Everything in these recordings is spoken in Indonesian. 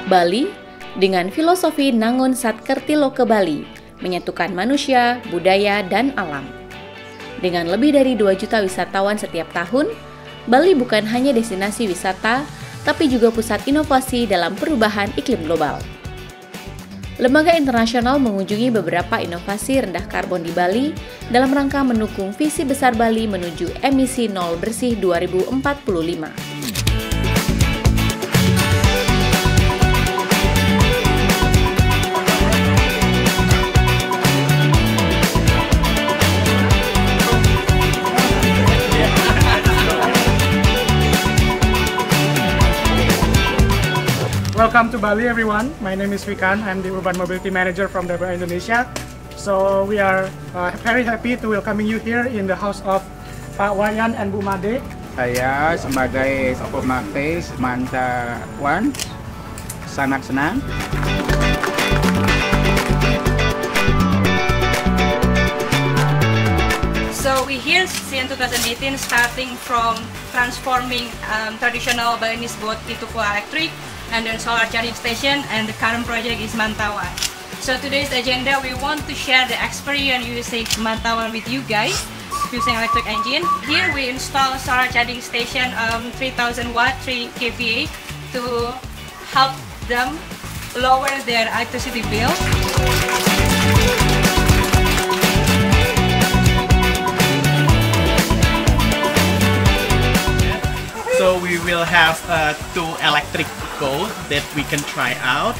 Bali, dengan filosofi Nangun Satkertiloke Bali, menyatukan manusia, budaya, dan alam. Dengan lebih dari 2 juta wisatawan setiap tahun, Bali bukan hanya destinasi wisata, tapi juga pusat inovasi dalam perubahan iklim global. Lembaga internasional mengunjungi beberapa inovasi rendah karbon di Bali dalam rangka mendukung visi besar Bali menuju emisi nol bersih 2045. Welcome to Bali, everyone. My name is Vikan. I'm the Urban Mobility Manager from Dabra Indonesia. So we are very happy to welcoming you here in the house of Pak Wayan and Bu Made. Saya sebagai pemakaian Mantawan sangat senang. So we here since 2018 starting from transforming traditional Balinese boat into full electric and then solar charging station, and the current project is Mantawan. So today's agenda, we want to share the experience using Mantawan with you guys using electric engine. Here we install solar charging station 3000 watt 3 kVA to help them lower their electricity bill. So we will have 2 electric boat that we can try out,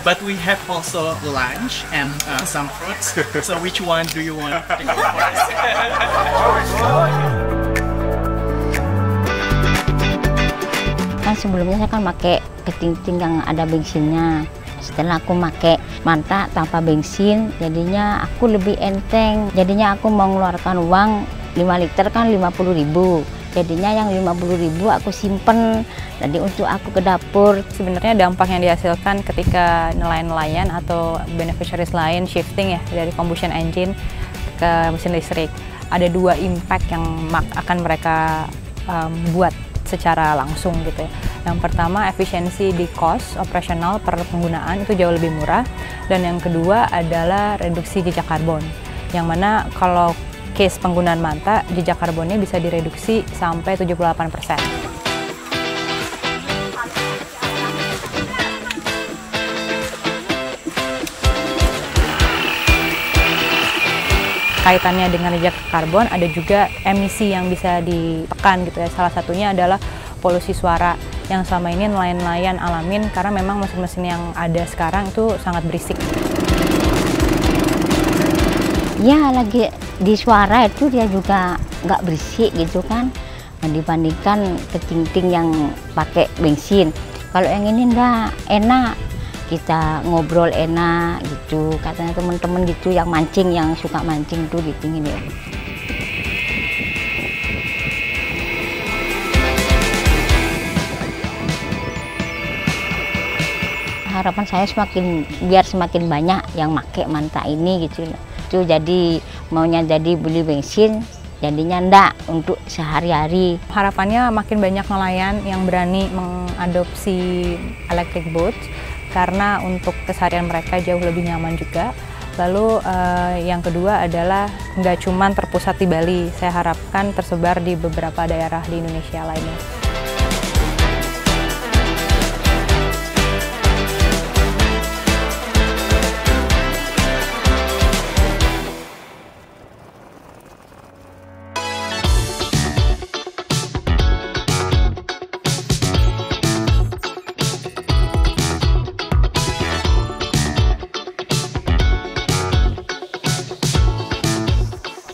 but we have also lunch and some fruits. So which one do you want to go first? Kan sebelumnya saya kan pakai keting-ting yang ada bensinnya. Setelah aku pakai Manta tanpa bensin, jadinya aku lebih enteng. Jadinya aku mau mengeluarkan uang 5 liter kan 50.000. Jadinya yang 50.000 aku simpen, jadi untuk aku ke dapur. Sebenarnya dampak yang dihasilkan ketika nelayan-nelayan atau beneficiaries lain shifting ya dari combustion engine ke mesin listrik. Ada 2 impact yang akan mereka buat secara langsung gitu ya. Yang pertama, efisiensi di cost operasional per penggunaan itu jauh lebih murah. Dan yang kedua adalah reduksi jejak karbon. Yang mana kalau case penggunaan Manta, jejak karbonnya bisa direduksi sampai 78%. Kaitannya dengan jejak karbon, ada juga emisi yang bisa ditekan gitu ya. Salah satunya adalah polusi suara yang selama ini nelayan-nelayan alamin karena memang mesin-mesin yang ada sekarang itu sangat berisik. Ya, lagi di suara itu dia juga nggak berisik gitu kan, dibandingkan keting-ting yang pakai bensin. Kalau yang ini enggak enak, kita ngobrol enak gitu, katanya teman-teman gitu yang mancing, yang suka mancing tuh ditingin ya. Harapan saya biar semakin banyak yang pakai Manta ini gitu. Itu jadi maunya jadi beli bensin, jadinya enggak untuk sehari-hari. Harapannya makin banyak nelayan yang berani mengadopsi electric boat karena untuk keseharian mereka jauh lebih nyaman juga. Lalu yang kedua adalah nggak cuma terpusat di Bali, saya harapkan tersebar di beberapa daerah di Indonesia lainnya.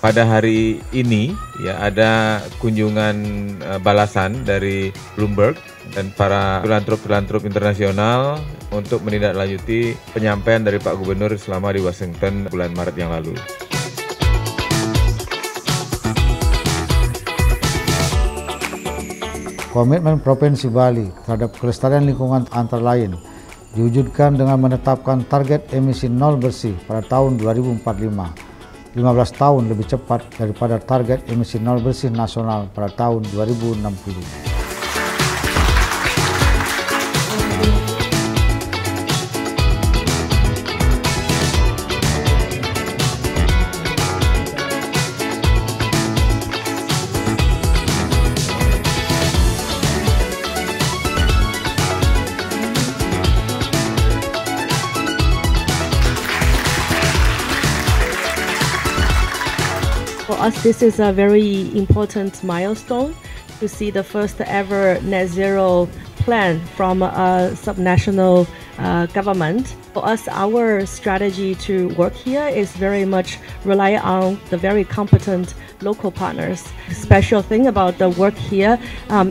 Pada hari ini ya ada kunjungan balasan dari Bloomberg dan para filantrop internasional untuk menindaklanjuti penyampaian dari Pak Gubernur selama di Washington bulan Maret yang lalu. Komitmen Provinsi Bali terhadap kelestarian lingkungan antara lain diwujudkan dengan menetapkan target emisi nol bersih pada tahun 2045. 15 tahun lebih cepat daripada target emisi nol bersih nasional pada tahun 2060. us, this is a very important milestone to see the first ever net zero plan from a subnational government. For us, our strategy to work here is very much rely on the very competent local partners. The special thing about the work here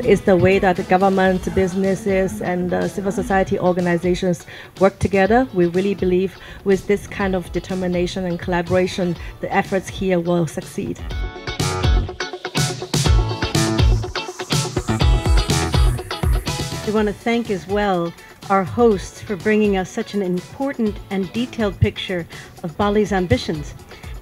is the way that the government, businesses, and civil society organizations work together. We really believe with this kind of determination and collaboration, the efforts here will succeed. We want to thank as well our hosts for bringing us such an important and detailed picture of Bali's ambitions.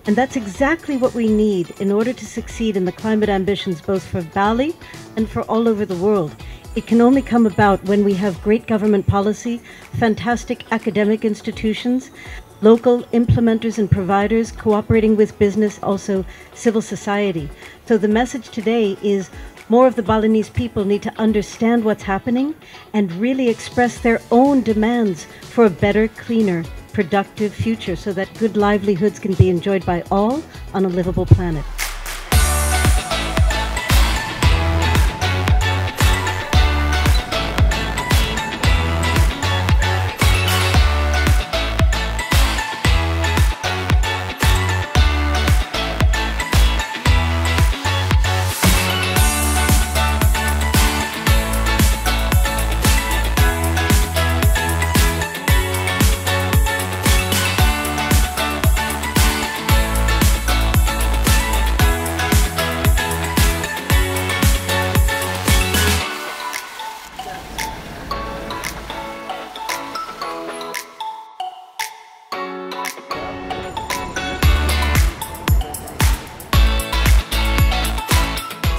And that's exactly what we need in order to succeed in the climate ambitions both for Bali and for all over the world. It can only come about when we have great government policy, fantastic academic institutions, local implementers and providers cooperating with business, also civil society. So the message today is more of the Balinese people need to understand what's happening and really express their own demands for a better, cleaner, productive future so that good livelihoods can be enjoyed by all on a livable planet.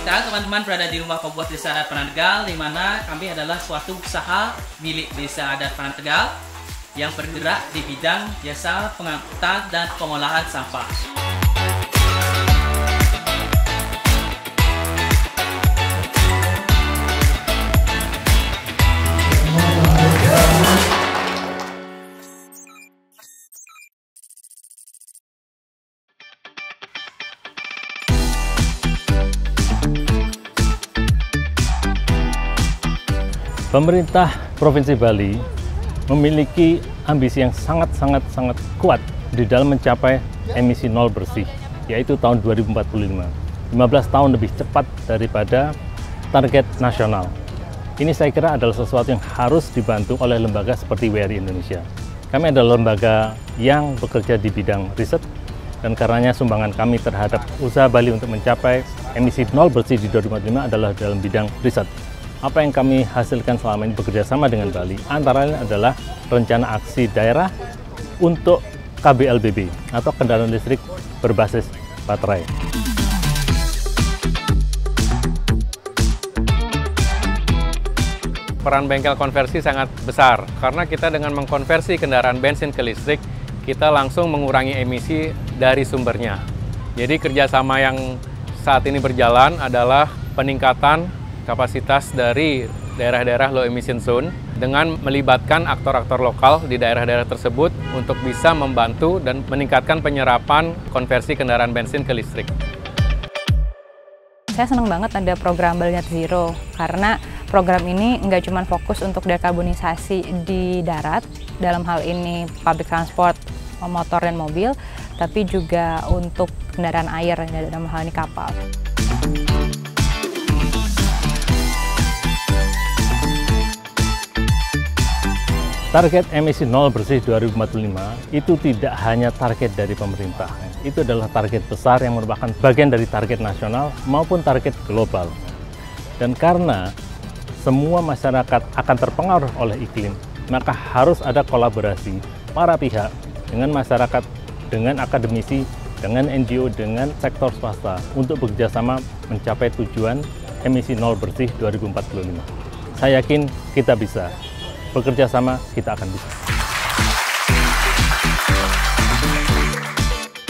Sekarang teman-teman berada di rumah pembuat Desa Adat Pandan Tegal, di mana kami adalah suatu usaha milik Desa Adat Pandan Tegal yang bergerak di bidang jasa pengangkutan dan pengolahan sampah. Pemerintah Provinsi Bali memiliki ambisi yang sangat kuat di dalam mencapai emisi nol bersih, yaitu tahun 2045. 15 tahun lebih cepat daripada target nasional. Ini saya kira adalah sesuatu yang harus dibantu oleh lembaga seperti WRI Indonesia. Kami adalah lembaga yang bekerja di bidang riset, dan karenanya sumbangan kami terhadap usaha Bali untuk mencapai emisi nol bersih di 2045 adalah dalam bidang riset. Apa yang kami hasilkan selama ini bekerja sama dengan Bali, antara lain adalah rencana aksi daerah untuk KBLBB atau kendaraan listrik berbasis baterai. Peran bengkel konversi sangat besar, karena kita dengan mengkonversi kendaraan bensin ke listrik, kita langsung mengurangi emisi dari sumbernya. Jadi kerjasama yang saat ini berjalan adalah peningkatan kapasitas dari daerah-daerah low emission zone dengan melibatkan aktor-aktor lokal di daerah-daerah tersebut untuk bisa membantu dan meningkatkan penyerapan konversi kendaraan bensin ke listrik. Saya senang banget ada program Bali Net Zero, karena program ini nggak cuma fokus untuk dekarbonisasi di darat, dalam hal ini public transport, motor dan mobil, tapi juga untuk kendaraan air, dalam hal ini kapal. Target emisi nol bersih 2045 itu tidak hanya target dari pemerintah, itu adalah target besar yang merupakan bagian dari target nasional maupun target global. Dan karena semua masyarakat akan terpengaruh oleh iklim, maka harus ada kolaborasi para pihak dengan masyarakat, dengan akademisi, dengan NGO, dengan sektor swasta untuk bekerjasama mencapai tujuan emisi nol bersih 2045. Saya yakin kita bisa. Bekerja sama, kita akan bisa.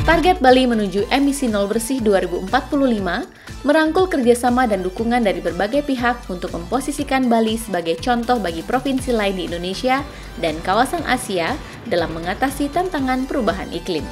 Target Bali menuju emisi nol bersih 2045 merangkul kerjasama dan dukungan dari berbagai pihak untuk memposisikan Bali sebagai contoh bagi provinsi lain di Indonesia dan kawasan Asia dalam mengatasi tantangan perubahan iklim.